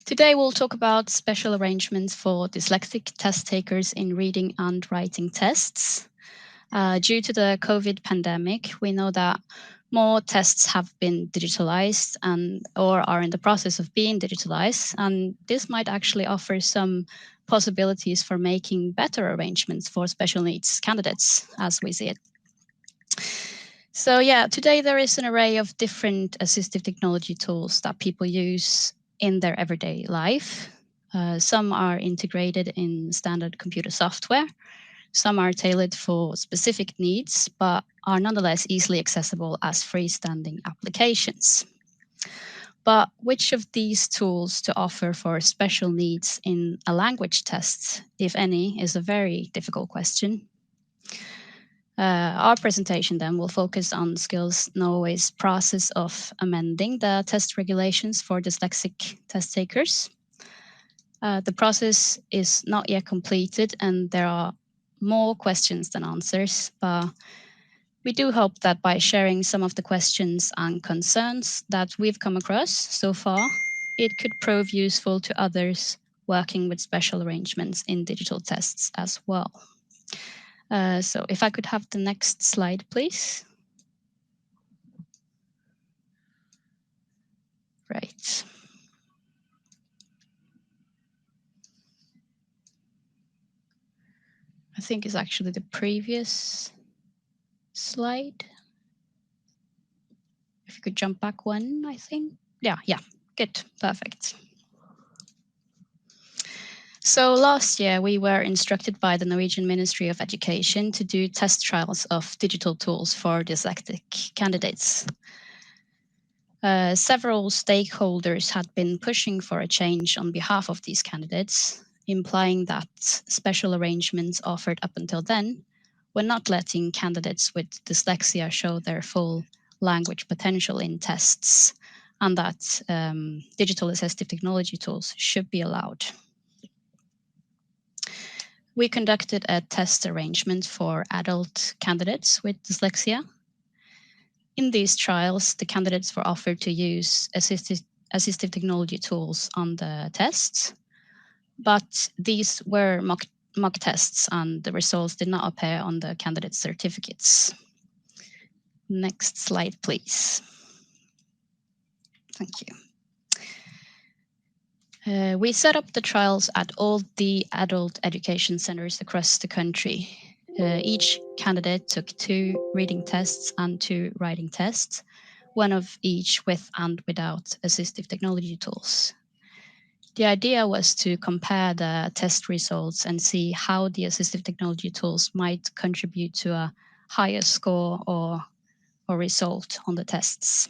Today we'll talk about special arrangements for dyslexic test takers in reading and writing tests. Due to the COVID pandemic, we know that more tests have been digitalized or are in the process of being digitalized, and this might actually offer some possibilities for making better arrangements for special needs candidates as we see it. So today there is an array of different assistive technology tools that people use in their everyday life. Some are integrated in standard computer software. Some are tailored for specific needs, but are nonetheless easily accessible as freestanding applications. But which of these tools to offer for special needs in a language test, if any, is a very difficult question. Our presentation then will focus on Skills Norway's process of amending the test regulations for dyslexic test takers. The process is not yet completed and there are more questions than answers, but we do hope that by sharing some of the questions and concerns that we've come across so far, it could prove useful to others working with special arrangements in digital tests as well. So if I could have the next slide, please. Right. I think it's actually the previous slide. If you could jump back one, I think. Yeah, good, perfect. So last year, we were instructed by the Norwegian Ministry of Education to do test trials of digital tools for dyslexic candidates. Several stakeholders had been pushing for a change on behalf of these candidates, implying that special arrangements offered up until then were not letting candidates with dyslexia show their full language potential in tests, and that digital assistive technology tools should be allowed. We conducted a test arrangement for adult candidates with dyslexia. In these trials, the candidates were offered to use assistive technology tools on the tests, but these were mock tests and the results did not appear on the candidate certificates. Next slide, please. Thank you. We set up the trials at all the adult education centers across the country. Each candidate took 2 reading tests and 2 writing tests, one of each with and without assistive technology tools. The idea was to compare the test results and see how the assistive technology tools might contribute to a higher score or result on the tests.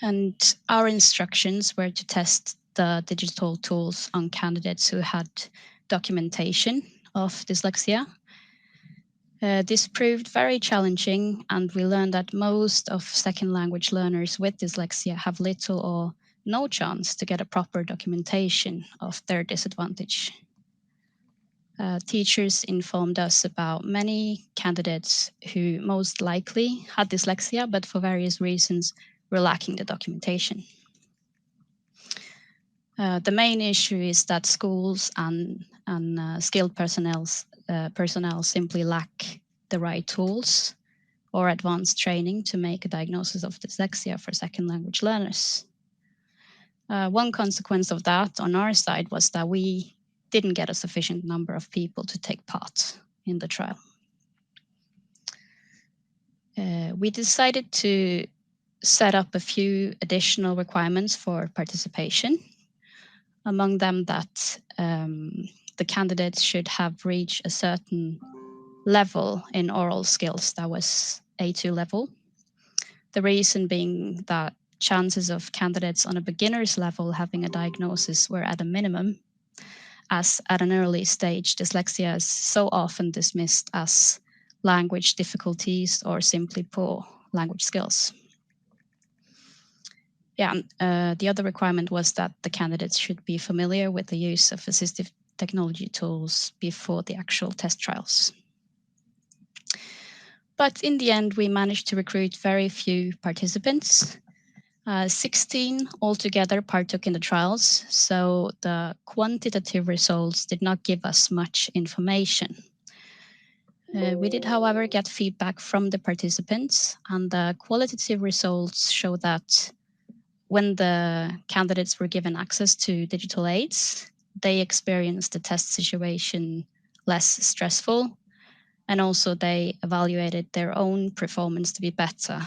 And our instructions were to test the digital tools on candidates who had documentation of dyslexia. This proved very challenging, and we learned that most of second language learners with dyslexia have little or no chance to get a proper documentation of their disadvantage. Teachers informed us about many candidates who most likely had dyslexia, but for various reasons were lacking the documentation. The main issue is that schools and skilled personnel simply lack the right tools or advanced training to make a diagnosis of dyslexia for second language learners. One consequence of that on our side was that we didn't get a sufficient number of people to take part in the trial. We decided to set up a few additional requirements for participation. Among them that the candidates should have reached a certain level in oral skills that was A2 level. The reason being that chances of candidates on a beginner's level having a diagnosis were at a minimum, as at an early stage, dyslexia is so often dismissed as language difficulties or simply poor language skills. The other requirement was that the candidates should be familiar with the use of assistive technology tools before the actual test trials. But in the end, we managed to recruit very few participants. 16 altogether partook in the trials, so the quantitative results did not give us much information. We did, however, get feedback from the participants, and the qualitative results show that when the candidates were given access to digital aids, they experienced the test situation less stressful, and also they evaluated their own performance to be better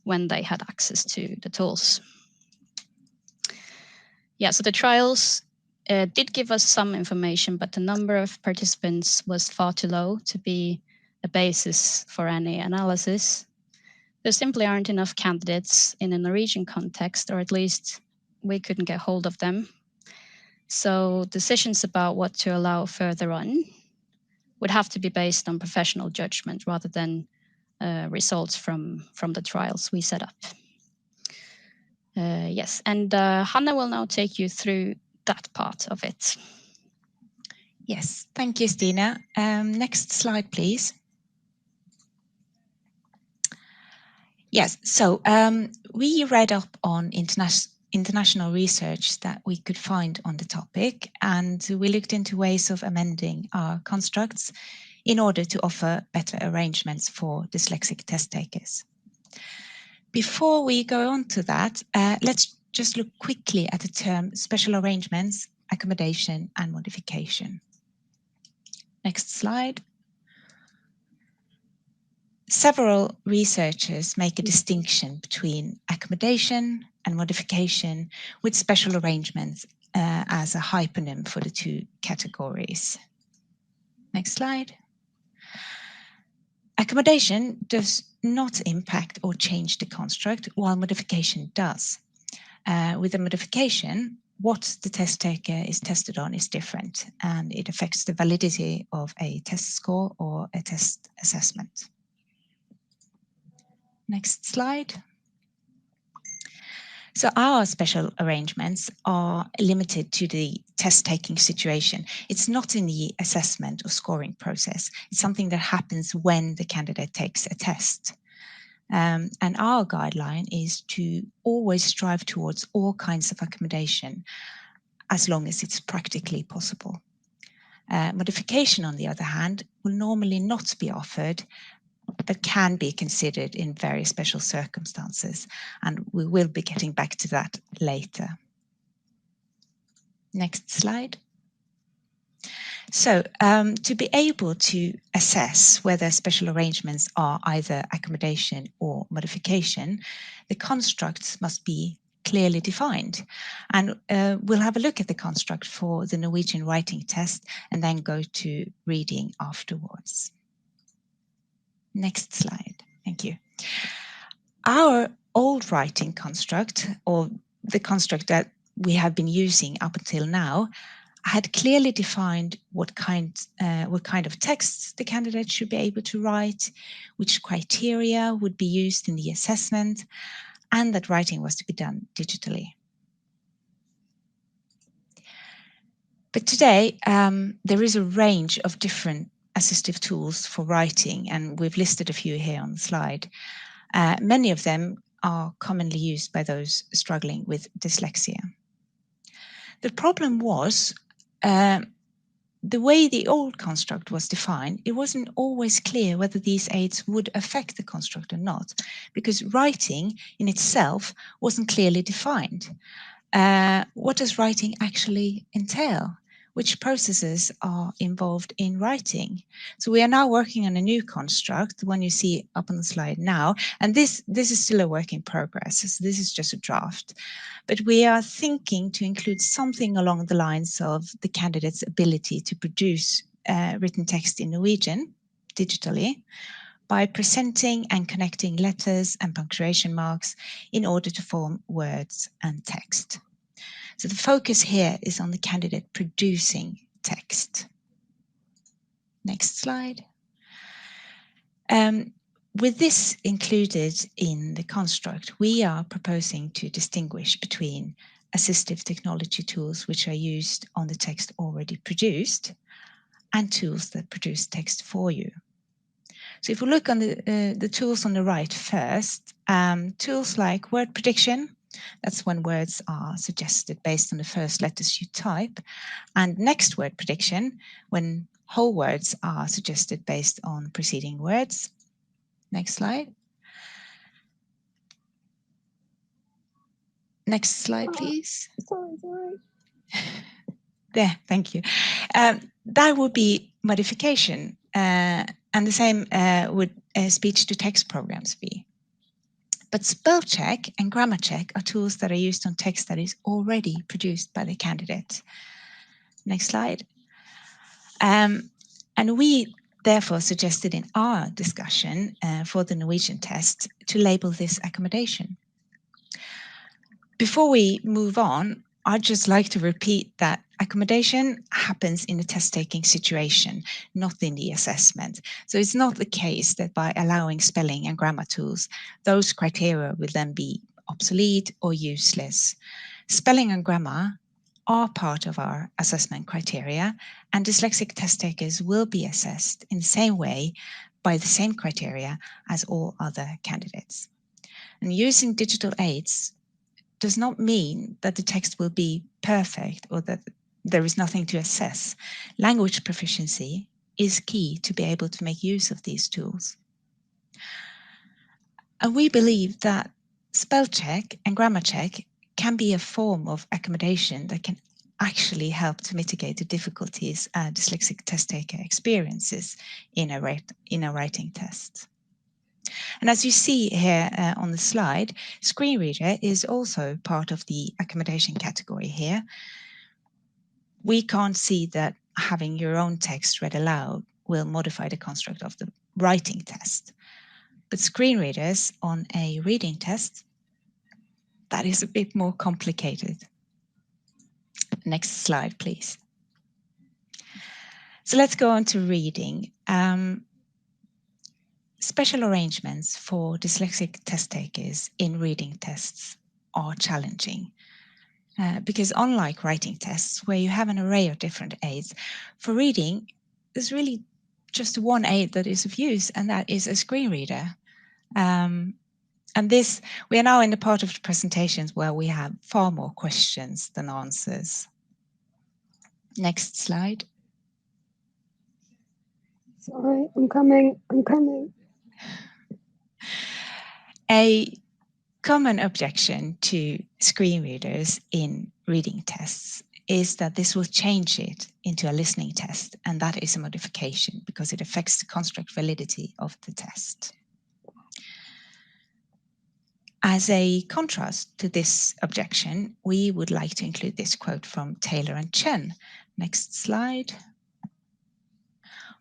when they had access to the tools. Yeah, so the trials did give us some information, but the number of participants was far too low to be a basis for any analysis. There simply aren't enough candidates in a Norwegian context, or at least we couldn't get hold of them. So decisions about what to allow further on would have to be based on professional judgment rather than results from the trials we set up. Yes, and Hanne will now take you through that part of it. Yes, thank you, Stine. Next slide, please. Yes, so we read up on international research that we could find on the topic, and we looked into ways of amending our constructs in order to offer better arrangements for dyslexic test takers. Before we go on to that, let's just look quickly at the term special arrangements, accommodation, and modification. Next slide. Several researchers make a distinction between accommodation and modification, with special arrangements as a hyponym for the two categories. Next slide. Accommodation does not impact or change the construct, while modification does. With a modification, what the test taker is tested on is different, and it affects the validity of a test score or a test assessment. Next slide. So our special arrangements are limited to the test-taking situation. It's not in the assessment or scoring process. It's something that happens when the candidate takes a test. And our guideline is to always strive towards all kinds of accommodation as long as it's practically possible. Modification, on the other hand, will normally not be offered, but can be considered in very special circumstances, and we will be getting back to that later. Next slide. So to be able to assess whether special arrangements are either accommodation or modification, the constructs must be clearly defined. And we'll have a look at the construct for the Norwegian writing test and then go to reading afterwards. Next slide. Thank you. Our old writing construct, or the construct that we have been using up until now, had clearly defined what kind of texts the candidate should be able to write, which criteria would be used in the assessment, and that writing was to be done digitally. But today, there is a range of different assistive tools for writing, and we've listed a few here on the slide. Many of them are commonly used by those struggling with dyslexia. The problem was the way the old construct was defined, it wasn't always clear whether these aids would affect the construct or not, because writing in itself wasn't clearly defined. What does writing actually entail? Which processes are involved in writing? So we are now working on a new construct, the one you see up on the slide now, and this is still a work in progress. So this is just a draft. But we are thinking to include something along the lines of the candidate's ability to produce written text in Norwegian digitally by presenting and connecting letters and punctuation marks in order to form words and text. So the focus here is on the candidate producing text. Next slide. With this included in the construct, we are proposing to distinguish between assistive technology tools which are used on the text already produced and tools that produce text for you. So if we look on the tools on the right first, tools like word prediction, That's when words are suggested based on the first letters you type. And next word prediction, when whole words are suggested based on preceding words. Next slide. Next slide, please. Sorry. There, thank you. That would be modification, and the same would speech-to-text programs be. But spell check and grammar check are tools that are used on text that is already produced by the candidate. Next slide. And we therefore suggested in our discussion for the Norwegian test to label this accommodation. Before we move on, I'd just like to repeat that accommodation happens in the test-taking situation, not in the assessment. So it's not the case that by allowing spelling and grammar tools, those criteria will then be obsolete or useless. Spelling and grammar are part of our assessment criteria, and dyslexic test takers will be assessed in the same way by the same criteria as all other candidates. And using digital aids does not mean that the text will be perfect or that there is nothing to assess. Language proficiency is key to be able to make use of these tools. And we believe that spell check and grammar check can be a form of accommodation that can actually help to mitigate the difficulties a dyslexic test taker experiences in a writing test. And as you see here on the slide, screen reader is also part of the accommodation category here. We can't see that having your own text read aloud will modify the construct of the writing test. But screen readers on a reading test, that is a bit more complicated. Next slide, please. So let's go on to reading. Special arrangements for dyslexic test takers in reading tests are challenging because unlike writing tests where you have an array of different aids, for reading, there's really just one aid that is of use, and that is a screen reader. And this, we are now in the part of the presentations where we have far more questions than answers. Next slide. Sorry, I'm coming. A common objection to screen readers in reading tests is that this will change it into a listening test, and that is a modification because it affects the construct validity of the test. As a contrast to this objection, we would like to include this quote from Taylor and Chen. Next slide.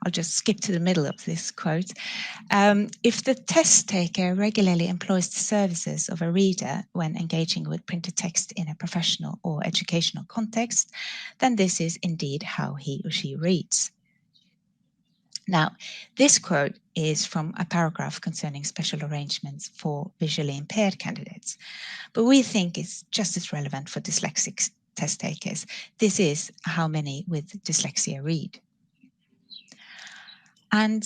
I'll just skip to the middle of this quote. If the test taker regularly employs the services of a reader when engaging with printed text in a professional or educational context, then this is indeed how he or she reads. Now, this quote is from a paragraph concerning special arrangements for visually impaired candidates, but we think it's just as relevant for dyslexic test takers. This is how many with dyslexia read. And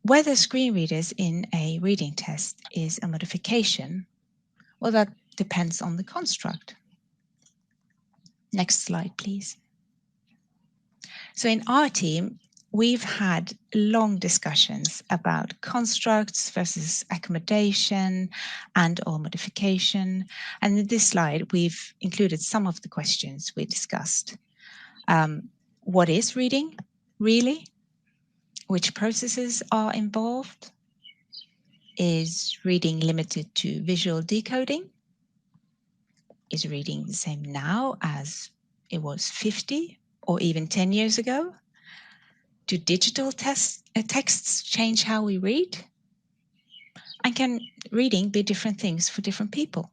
whether screen readers in a reading test is a modification, well, that depends on the construct. Next slide, please. So in our team, we've had long discussions about constructs versus accommodation and or modification. And in this slide, we've included some of the questions we discussed. What is reading, really? Which processes are involved? Is reading limited to visual decoding? Is reading the same now as it was 50 or even 10 years ago? Do digital texts change how we read? And can reading be different things for different people?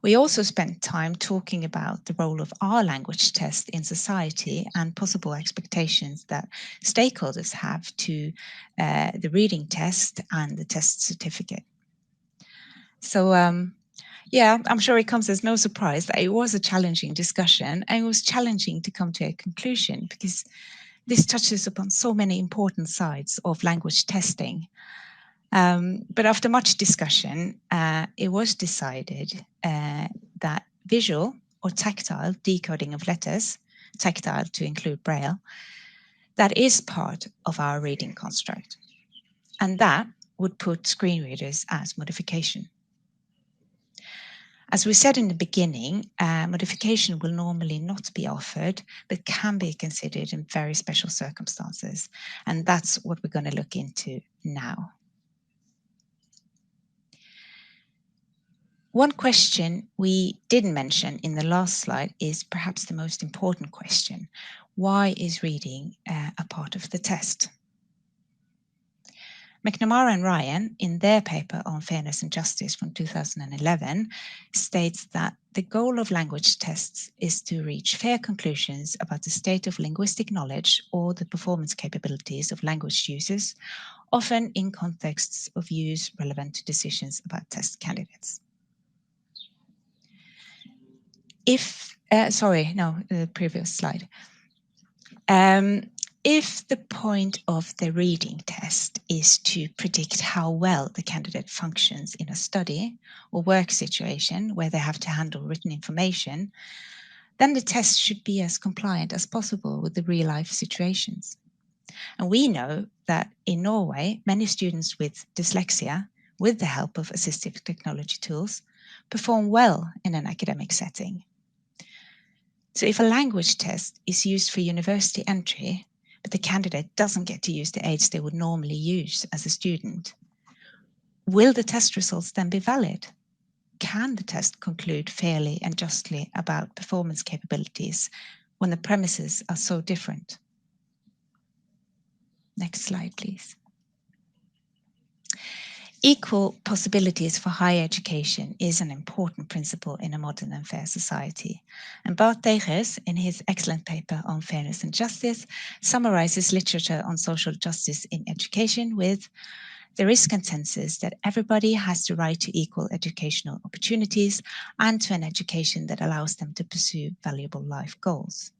We also spent time talking about the role of our language test in society and possible expectations that stakeholders have to the reading test and the test certificate. So yeah, I'm sure it comes as no surprise that it was a challenging discussion, and it was challenging to come to a conclusion because this touches upon so many important sides of language testing. But after much discussion, it was decided that visual or tactile decoding of letters, tactile to include Braille, that is part of our reading construct. And that would put screen readers as modification. As we said in the beginning, modification will normally not be offered, but can be considered in very special circumstances. And that's what we're going to look into now. One question we didn't mention in the last slide is perhaps the most important question. Why is reading a part of the test? McNamara and Ryan, in their paper on fairness and justice from 2011, states that the goal of language tests is to reach fair conclusions about the state of linguistic knowledge or the performance capabilities of language users, often in contexts of use relevant to decisions about test candidates. Previous slide. If the point of the reading test is to predict how well the candidate functions in a study or work situation where they have to handle written information, then the test should be as compliant as possible with the real-life situations. And we know that in Norway, many students with dyslexia, with the help of assistive technology tools, perform well in an academic setting. So if a language test is used for university entry, but the candidate doesn't get to use the aids they would normally use as a student, will the test results then be valid? Can the test conclude fairly and justly about performance capabilities when the premises are so different? Next slide, please. Equal possibilities for higher education is an important principle in a modern and fair society. And Bart Tegers, in his excellent paper on fairness and justice, summarizes literature on social justice in education with, there is consensus that everybody has the right to equal educational opportunities and to an education that allows them to pursue valuable life goals.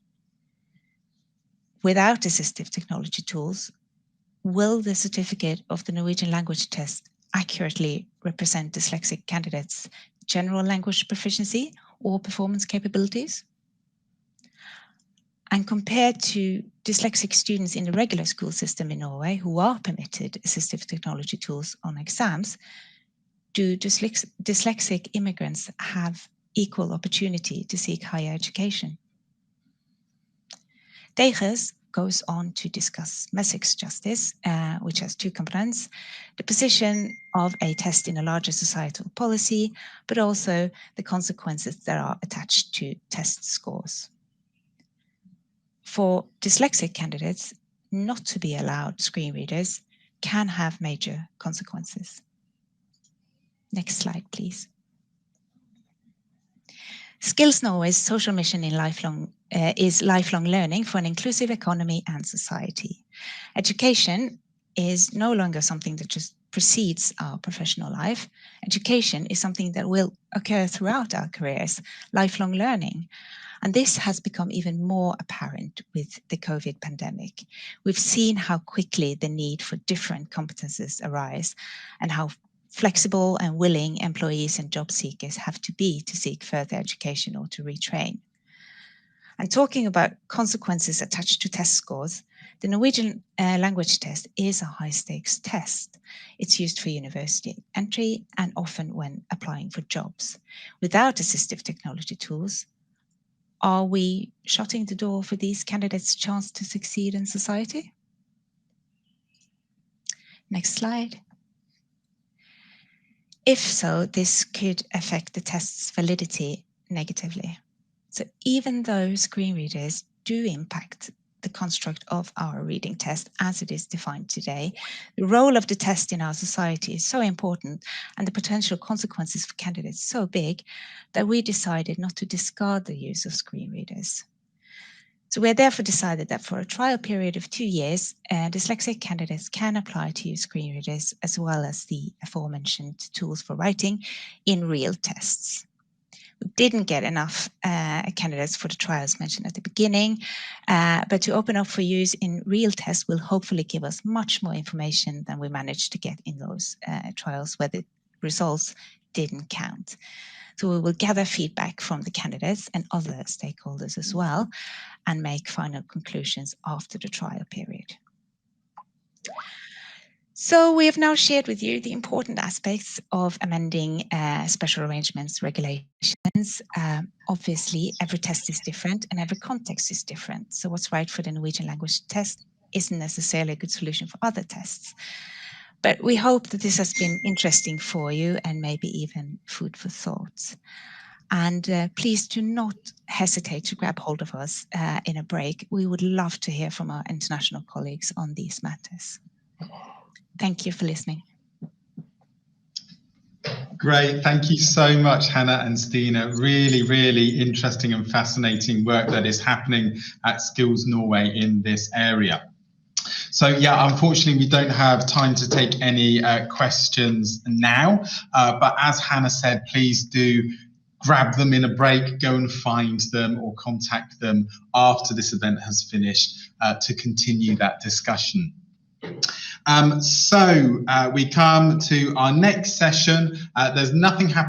Without assistive technology tools, will the certificate of the Norwegian language test accurately represent dyslexic candidates' general language proficiency or performance capabilities? And compared to dyslexic students in the regular school system in Norway who are permitted assistive technology tools on exams, do dyslexic immigrants have equal opportunity to seek higher education? Tegers goes on to discuss message justice, which has two components, the position of a test in a larger societal policy, but also the consequences that are attached to test scores. For dyslexic candidates, not to be allowed screen readers can have major consequences. Next slide, please. Skills Norway's social mission in is lifelong learning for an inclusive economy and society. Education is no longer something that just precedes our professional life. Education is something that will occur throughout our careers, lifelong learning. And this has become even more apparent with the COVID pandemic. We've seen how quickly the need for different competences arise and how flexible and willing employees and job seekers have to be to seek further education or to retrain. And talking about consequences attached to test scores, the Norwegian language test is a high-stakes test. It's used for university entry and often when applying for jobs. Without assistive technology tools, are we shutting the door for these candidates' chance to succeed in society? Next slide. If so, this could affect the test's validity negatively. So even though screen readers do impact the construct of our reading test as it is defined today, the role of the test in our society is so important and the potential consequences for candidates so big that we decided not to discard the use of screen readers. So we have therefore decided that for a trial period of 2 years, dyslexic candidates can apply to use screen readers as well as the aforementioned tools for writing in real tests. We didn't get enough candidates for the trials mentioned at the beginning, but to open up for use in real tests will hopefully give us much more information than we managed to get in those trials where the results didn't count. So we will gather feedback from the candidates and other stakeholders as well, and make final conclusions after the trial period. So we have now shared with you the important aspects of amending special arrangements regulations. Obviously, every test is different and every context is different. So what's right for the Norwegian language test isn't necessarily a good solution for other tests. But we hope that this has been interesting for you and maybe even food for thought. And please do not hesitate to grab hold of us in a break. We would love to hear from our international colleagues on these matters. Thank you for listening. Great, thank you so much, Hanne and Stine. Really, really interesting and fascinating work that is happening at Skills Norway in this area. So yeah, unfortunately, we don't have time to take any questions now, but as Hanne said, please do grab them in a break, go and find them or contact them after this event has finished to continue that discussion. So we come to our next session. There's nothing happening